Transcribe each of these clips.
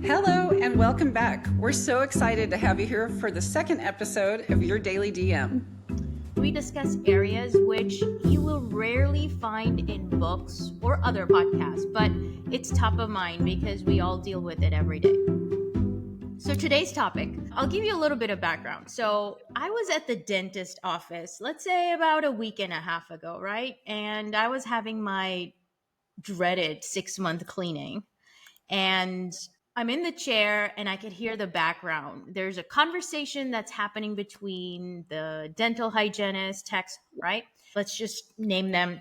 Hello and welcome back. We're so excited to have you here for the second episode of Your Daily DM. We discuss areas which you will rarely find in books or other podcasts, but it's top of mind because we all deal with it every day. So today's topic, I'll give you a little bit of background. So I was at the dentist office, let's say about a week and a half ago, right? And I was having my dreaded 6-month cleaning. And I'm in the chair and I could hear the background. There's a conversation that's happening between the dental hygienist, techs, right? Let's just name them,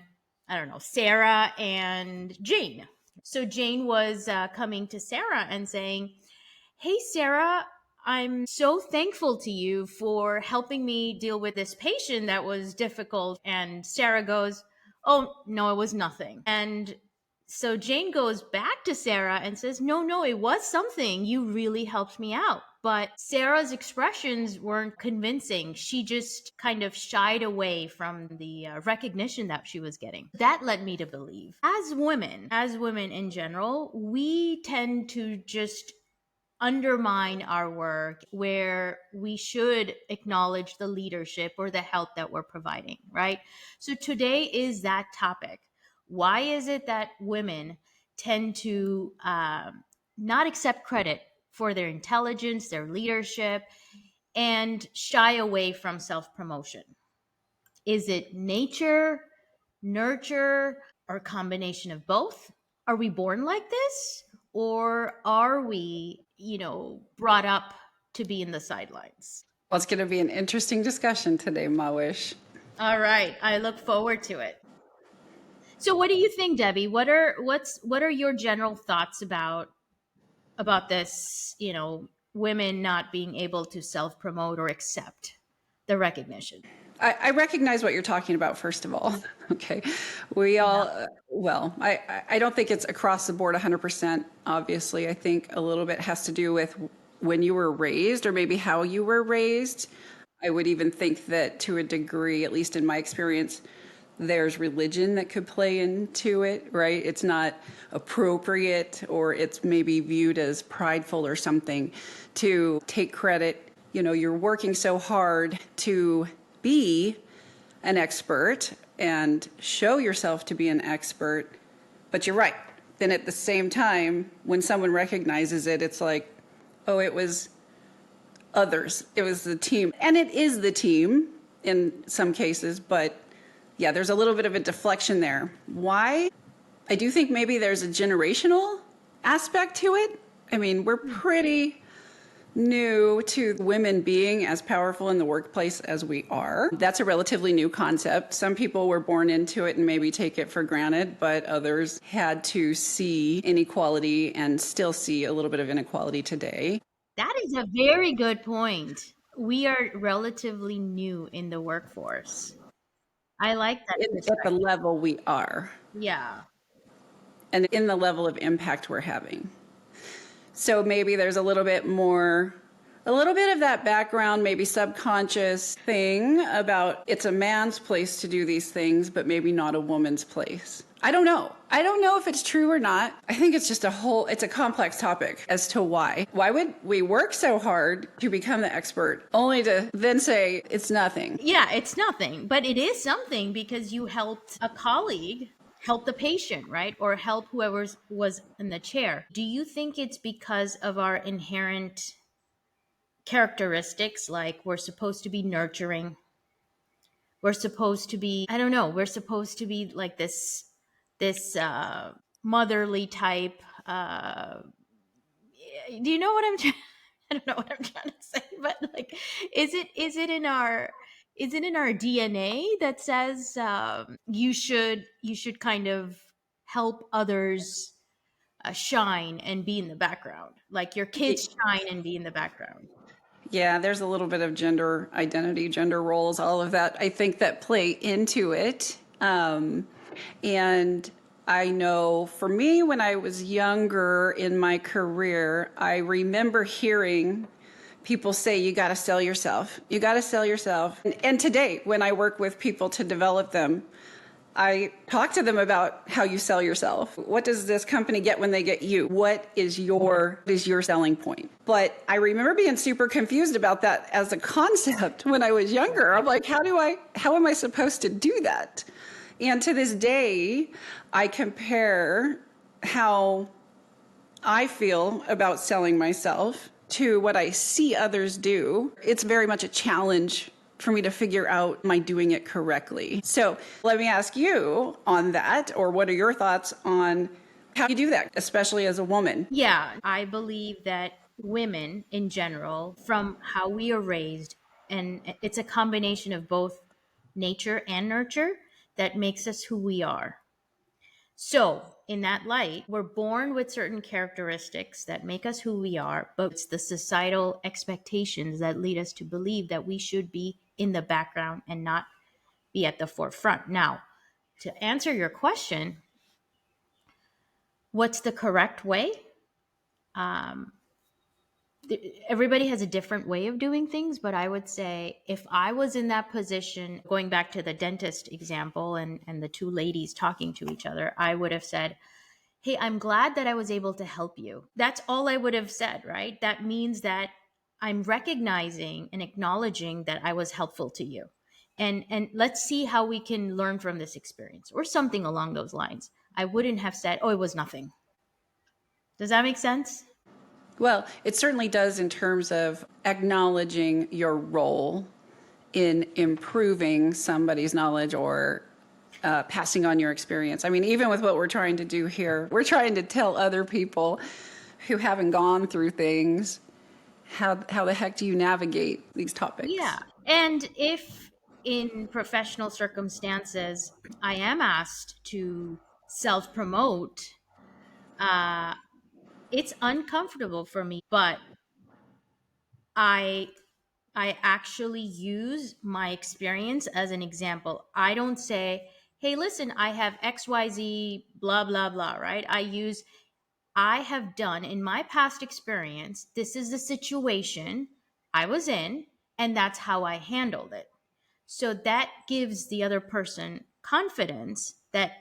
I don't know, Sarah and Jane. So Jane was coming to Sarah and saying, "Hey, Sarah, I'm so thankful to you for helping me deal with this patient that was difficult." And Sarah goes, "Oh, no, it was nothing." And so Jane goes back to Sarah and says, No, it was something. You really helped me out." But Sarah's expressions weren't convincing. She just kind of shied away from the recognition that she was getting. That led me to believe, as women in general, we tend to just undermine our work where we should acknowledge the leadership or the help that we're providing, right? So today is that topic. Why is it that women tend to not accept credit for their intelligence, their leadership, and shy away from self promotion? Is it nature, nurture, or a combination of both? Are we born like this? Or are we, brought up to be in the sidelines? Well, it's going to be an interesting discussion today, Mahwish. All right. I look forward to it. So what do you think, Debbie? What are your general thoughts about this, women not being able to self-promote or accept the recognition? I recognize what you're talking about, first of all. Okay. We all, I don't think it's across the board 100%, obviously. I think a little bit has to do with when you were raised or maybe how you were raised. I would even think that to a degree, at least in my experience, there's religion that could play into it, right? It's not appropriate or it's maybe viewed as prideful or something to take credit. You know, you're working so hard to be an expert and show yourself to be an expert, but you're right. Then at the same time, when someone recognizes it, it's like, oh, it was others. It was the team. And it is the team in some cases, but yeah, there's a little bit of a deflection there. Why? I do think maybe there's a generational aspect to it. I mean, we're pretty new to women being as powerful in the workplace as we are. That's a relatively new concept. Some people were born into it and maybe take it for granted, but others had to see inequality and still see a little bit of inequality today. That is a very good point. We are relatively new in the workforce. I like that At the perspective. level we are Yeah. and in the level of impact we're having. So maybe there's a little bit of that background, maybe subconscious thing about it's a man's place to do these things, but maybe not a woman's place. I don't know. I don't know if it's true or not. I think it's just it's a complex topic as to why. Why would we work so hard to become the expert only to then say it's nothing? Yeah, it's nothing, but it is something because you helped a colleague help the patient, right? Or help whoever was in the chair. Do you think it's because of our inherent characteristics, like we're supposed to be nurturing? We're supposed to be, I don't know, we're supposed to be like this motherly type. Do you know what I'm trying? I don't know what I'm trying to say, but like, is it in our DNA that says you should kind of help others shine and be in the background, like your kids shine and be in the background? Yeah, there's a little bit of gender identity, gender roles, all of that. I think that play into it. And I know for me, when I was younger in my career, I remember hearing people say, you got to sell yourself. You got to sell yourself. And today, when I work with people to develop them, I talk to them about how you sell yourself. What does this company get when they get you? What is your selling point? But I remember being super confused about that as a concept when I was younger. I'm like, how am I supposed to do that? And to this day, I compare how I feel about selling myself to what I see others do. It's very much a challenge for me to figure out, am I doing it correctly? So let me ask you on that, or what are your thoughts on how you do that, especially as a woman? Yeah, I believe that women in general, from how we are raised, and it's a combination of both nature and nurture that makes us who we are. So, in that light, we're born with certain characteristics that make us who we are, but it's the societal expectations that lead us to believe that we should be in the background and not be at the forefront. Now, to answer your question, what's the correct way? Um, Everybody has a different way of doing things, but I would say if I was in that position, going back to the dentist example and the two ladies talking to each other, I would have said, hey, I'm glad that I was able to help you. That's all I would have said, right? That means that I'm recognizing and acknowledging that I was helpful to you. And let's see how we can learn from this experience or something along those lines. I wouldn't have said, oh, it was nothing. Does that make sense? Well, it certainly does in terms of acknowledging your role in improving somebody's knowledge or passing on your experience. I mean, even with what we're trying to do here, we're trying to tell other people who haven't gone through things how the heck do you navigate these Yeah. topics? And if in professional circumstances I am asked to self promote, uh, it's uncomfortable for me, but I I actually use my experience as an example. I don't say, "Hey, listen, I have XYZ blah blah blah," right? I have done in my past experience, this is the situation I was in and that's how I handled it. So that gives the other person confidence that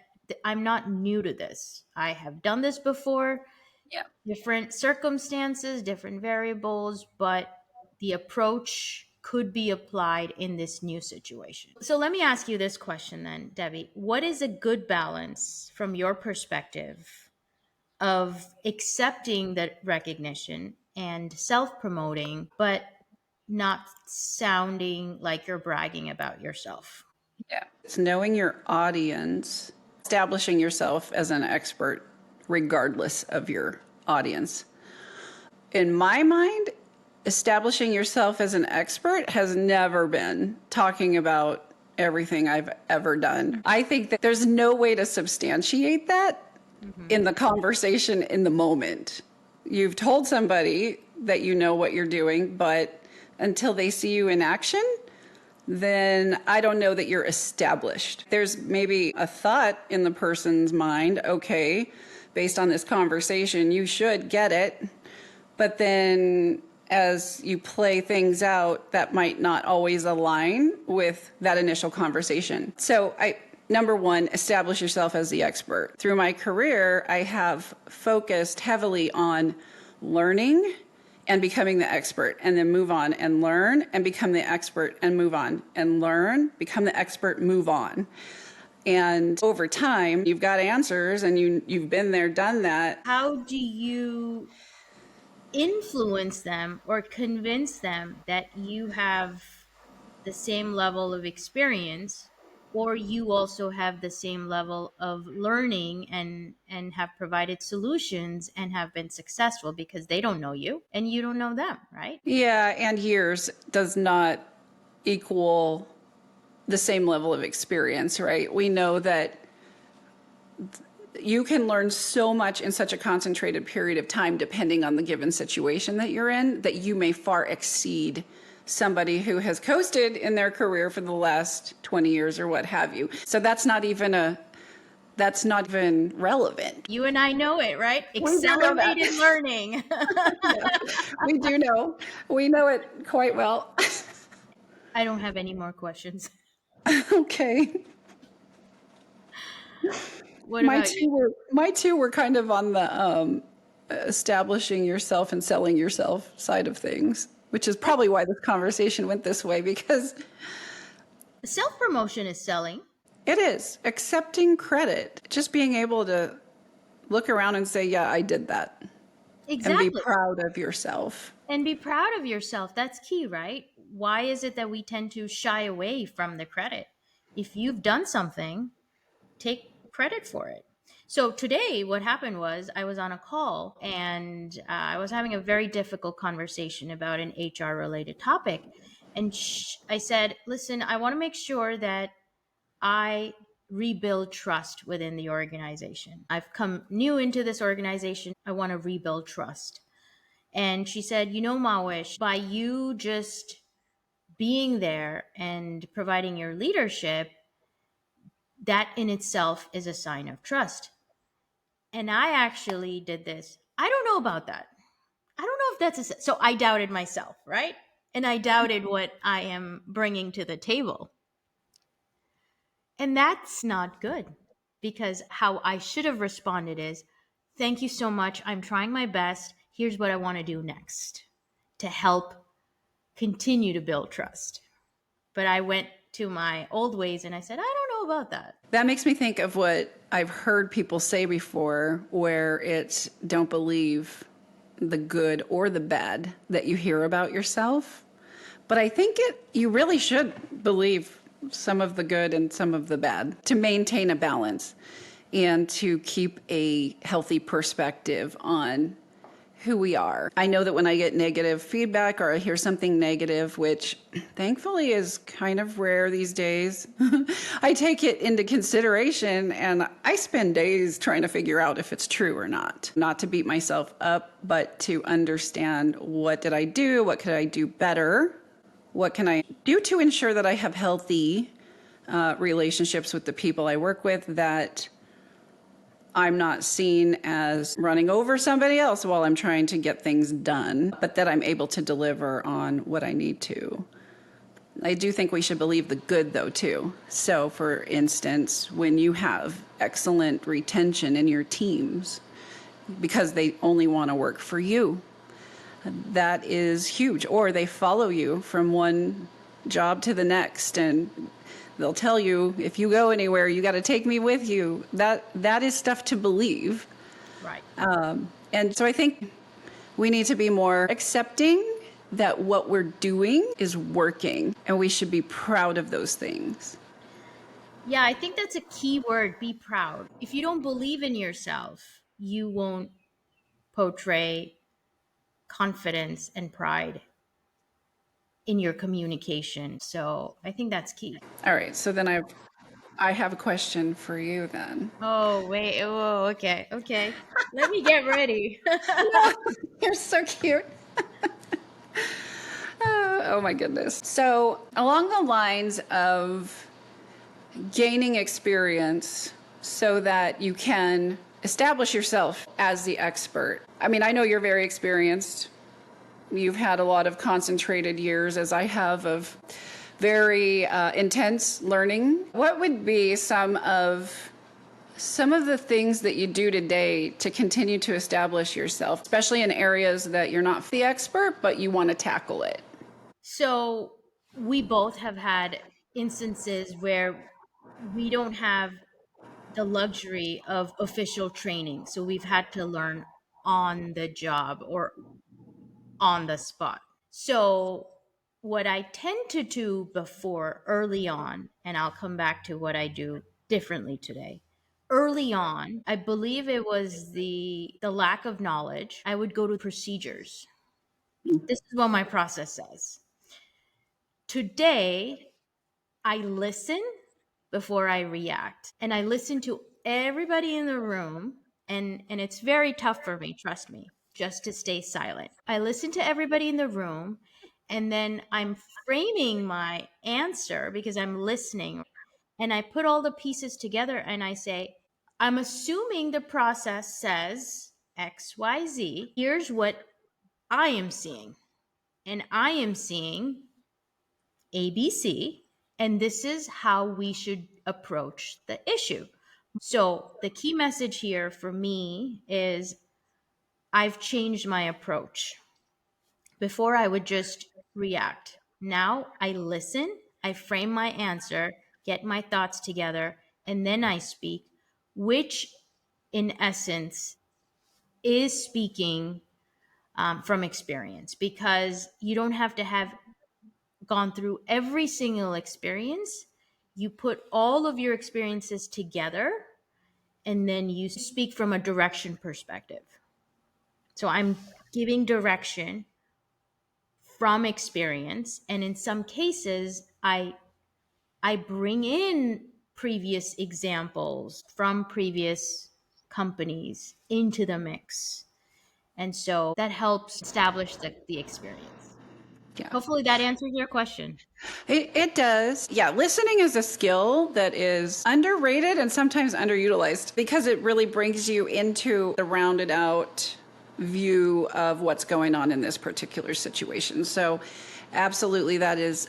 I'm not new to this. I have done this before, Yeah. different circumstances, different variables, but the approach could be applied in this new situation. So let me ask you this question then, Debbie. What is a good balance from your perspective of accepting the recognition and self promoting, but not sounding like you're bragging about yourself? Yeah. It's knowing your audience, establishing yourself as an expert regardless of your audience. In my mind, establishing yourself as an expert has never been talking about everything I've ever done. I think that there's no way to substantiate that Mm-hmm. in the conversation in the moment. You've told somebody that you know what you're doing, but until they see you in action, then I don't know that you're established. There's maybe a thought in the person's mind, okay, based on this conversation, you should get it. But then as you play things out, that might not always align with that initial conversation. So number one, establish yourself as the expert. Through my career, I have focused heavily on learning and becoming the expert, and then move on and learn and become the expert and move on and learn, become the expert, move on. And over time, you've got answers and you've been there, done that. How do you influence them or convince them that you have the same level of experience or you also have the same level of learning and have provided solutions and have been successful because they don't know you and you don't know them, right? Yeah, and years does not equal the same level of experience, right? We know that you can learn so much in such a concentrated period of time, depending on the given situation that you're in, that you may far exceed somebody who has coasted in their career for the last 20 years or what have you. So that's not even relevant. You and I know it, right? We do know that. Accelerated learning. Yeah, we do know. We know it quite well. I don't have any more questions. Okay. What about you? My two were kind of on the establishing yourself and selling yourself side of things, which is probably why this conversation went this way because Self promotion is selling. it is accepting credit, just being able to look around and say, "Yeah, I did that." And be Exactly. proud of yourself. And be proud of yourself. That's key, right? Why is it that we tend to shy away from the credit? If you've done something, take credit for it. So today, what happened was I was on a call and I was having a very difficult conversation about an HR related topic. And I said, listen, I want to make sure that I rebuild trust within the organization. I've come new into this organization. I want to rebuild trust. And she said, you know, Mawish, by you just being there and providing your leadership, that in itself is a sign of trust. And I actually did this. I don't know about that. I don't know if that's a. So I doubted myself, right? And I doubted what I am bringing to the table. And that's not good because how I should have responded is, thank you so much. I'm trying my best. Here's what I want to do next to help continue to build trust. But I went to my old ways and I said, I don't know about that. That makes me think of what I've heard people say before, where it's don't believe the good or the bad that you hear about yourself. But I think you really should believe some of the good and some of the bad to maintain a balance and to keep a healthy perspective on who we are. I know that when I get negative feedback or I hear something negative, which thankfully is kind of rare these days, I take it into consideration and I spend days trying to figure out if it's true or not. Not to beat myself up, but to understand what did I do? What could I do better? What can I do to ensure that I have healthy relationships with the people I work with, that I'm not seen as running over somebody else while I'm trying to get things done, but that I'm able to deliver on what I need to. I do think we should believe the good, though, too. So, for instance, when you have excellent retention in your teams because they only want to work for you, that is huge. Or they follow you from one job to the next and they'll tell you, if you go anywhere, you got to take me with you. That is stuff to believe. Right. And so I think we need to be more accepting that what we're doing is working, and we should be proud of those things. Yeah, I think that's a key word, be proud. If you don't believe in yourself, you won't portray confidence and pride in your communication. So I think that's key. All right, so then I have a question for you then. Oh, wait. Oh, okay. Okay. Let me get ready. You're so cute. Oh my goodness. So, along the lines of gaining experience so that you can establish yourself as the expert. I mean, I know you're very experienced. You've had a lot of concentrated years, as I have, of very intense learning. What would be some of the things that you do today to continue to establish yourself, especially in areas that you're not the expert, but you want to tackle it? So we both have had instances where we don't have the luxury of official training. So we've had to learn on the job or on the spot. So what I tend to do before early on, and I'll come back to what I do differently today. Early on, I believe it was the lack of knowledge. I would go to procedures. This is what my process says. Today, I listen before I react. And I listen to everybody in the room. And it's very tough for me, trust me, just to stay silent. I listen to everybody in the room and then I'm framing my answer because I'm listening. And I put all the pieces together and I say, I'm assuming the process says XYZ. Here's what I am seeing. And I am seeing ABC, and this is how we should approach the issue. So the key message here for me is I've changed my approach. Before, I would just react. Now I listen, I frame my answer, get my thoughts together, and then I speak, which in essence is speaking from experience, because you don't have to have gone through every single experience. You put all of your experiences together and then you speak from a direction perspective. So I'm giving direction from experience, and in some cases I bring in previous examples from previous companies into the mix. And so that helps establish the experience. Yeah. Hopefully that answers your question. It does. Yeah, listening is a skill that is underrated and sometimes underutilized because it really brings you into the rounded out view of what's going on in this particular situation. So, absolutely, that is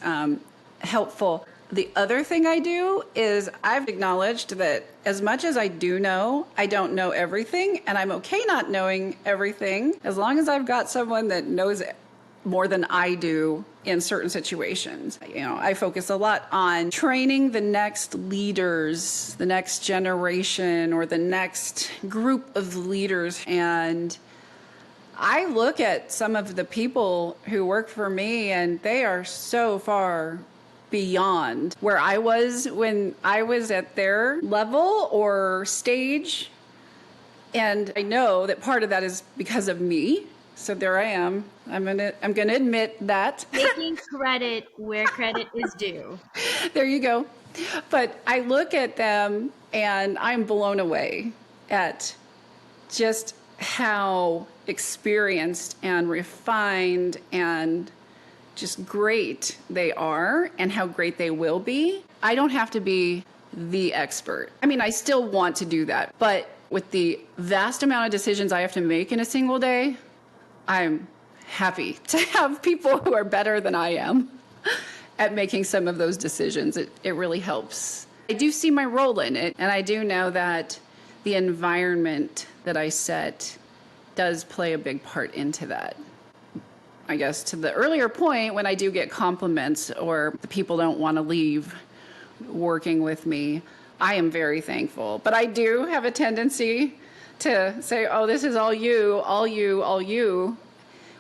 helpful. The other thing I do is I've acknowledged that as much as I do know, I don't know everything, and I'm okay not knowing everything as long as I've got someone that knows more than I do in certain situations. You know, I focus a lot on training the next leaders, the next generation, or the next group of leaders. And I look at some of the people who work for me, and they are so far beyond where I was when I was at their level or stage. And I know that part of that is because of me. So there I am. I'm gonna admit that. Taking credit where credit is due. There you go. But I look at them and I'm blown away at just how experienced and refined and just great they are and how great they will be. I don't have to be the expert. I mean, I still want to do that, but with the vast amount of decisions I have to make in a single day, I'm happy to have people who are better than I am at making some of those decisions. It really helps. I do see my role in it, and I do know that the environment that I set does play a big part into that. I guess to the earlier point, when I do get compliments or the people don't want to leave working with me, I am very thankful. But I do have a tendency to say, oh, this is all you, all you, all you,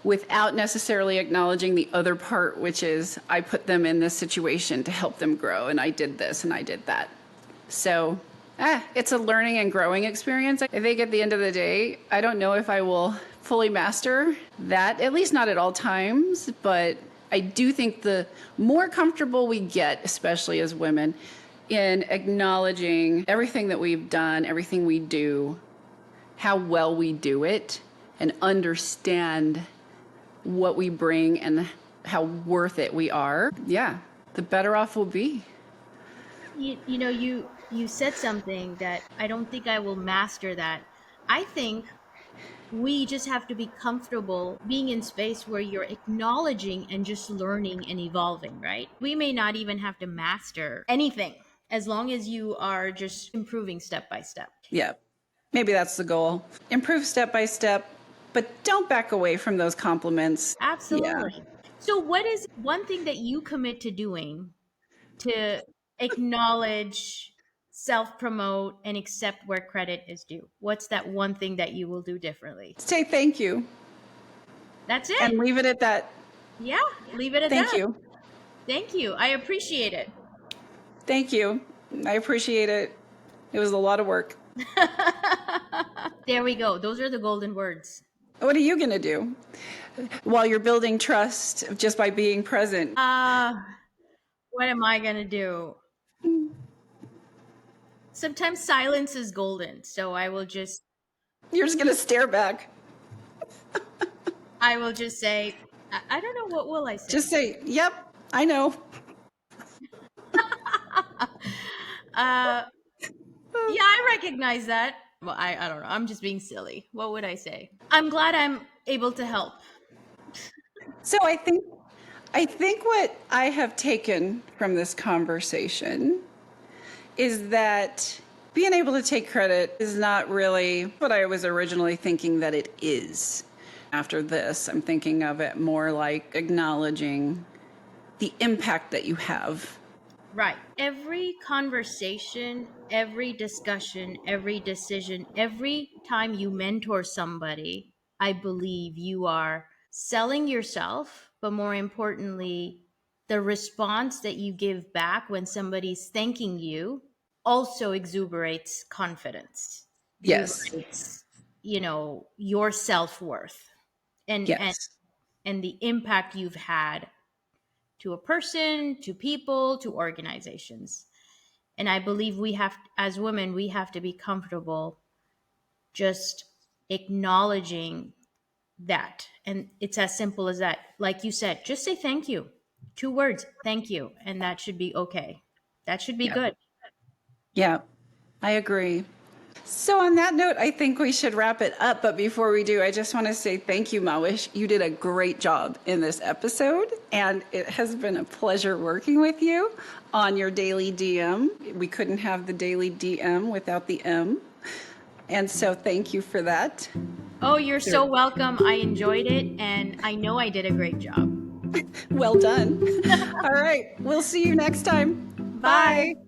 without necessarily acknowledging the other part, which is I put them in this situation to help them grow, and I did this and I did that. So, it's a learning and growing experience. I think at the end of the day, I don't know if I will fully master that, at least not at all times, but I do think the more comfortable we get, especially as women, in acknowledging everything that we've done, everything we do, how well we do it, and understand what we bring and how worth it we are, yeah, the better off we'll be. You said something that I don't think I will master that. I think we just have to be comfortable being in space where you're acknowledging and just learning and evolving, right? We may not even have to master anything as long as you are just improving step by step. Yeah, maybe that's the goal. Improve step by step, but don't back away from those compliments. Yeah. Absolutely. So, what is one thing that you commit to doing to acknowledge, self promote, and accept where credit is due? What's that one thing that you will do differently? Say thank you That's it. and leave it at that. Yeah, leave it at Thank that. you. Thank you. I appreciate it. Thank you. I appreciate it. It was a lot of work. There we go. Those are the golden words. What are you going to do while you're building trust just by being present? What am I going to do? Sometimes silence is golden. So You're just going to stare back. I will just say, I don't know, what will I say? Just say, yep, I know. Yeah, I recognize that. Well, I don't know. I'm just being silly. What would I say? I'm glad I'm able to help. So I think what I have taken from this conversation is that being able to take credit is not really what I was originally thinking that it is. After this, I'm thinking of it more like acknowledging the impact that you have. Right. Every conversation, every discussion, every decision, every time you mentor somebody, I believe you are selling yourself, but more importantly, the response that you give back when somebody's thanking you also exuberates confidence, Yes. exuberates, your self-worth and and Yes. and the impact you've had to a person, to people, to organizations. And I believe we have, as women, we have to be comfortable just acknowledging that. And it's as simple as that. Like you said, just say thank you. 2 words, thank you. And that should be okay. That should be Yeah. good. Yeah. I agree. So, on that note, I think we should wrap it up. But before we do, I just want to say thank you, Mahwish. You did a great job in this episode, and it has been a pleasure working with you on your daily DM. We couldn't have the daily DM without the M. And so, thank you for that. Oh, you're so welcome. I enjoyed it. And I know I did a great job. Well done. All right. We'll see you next time. Bye. Bye.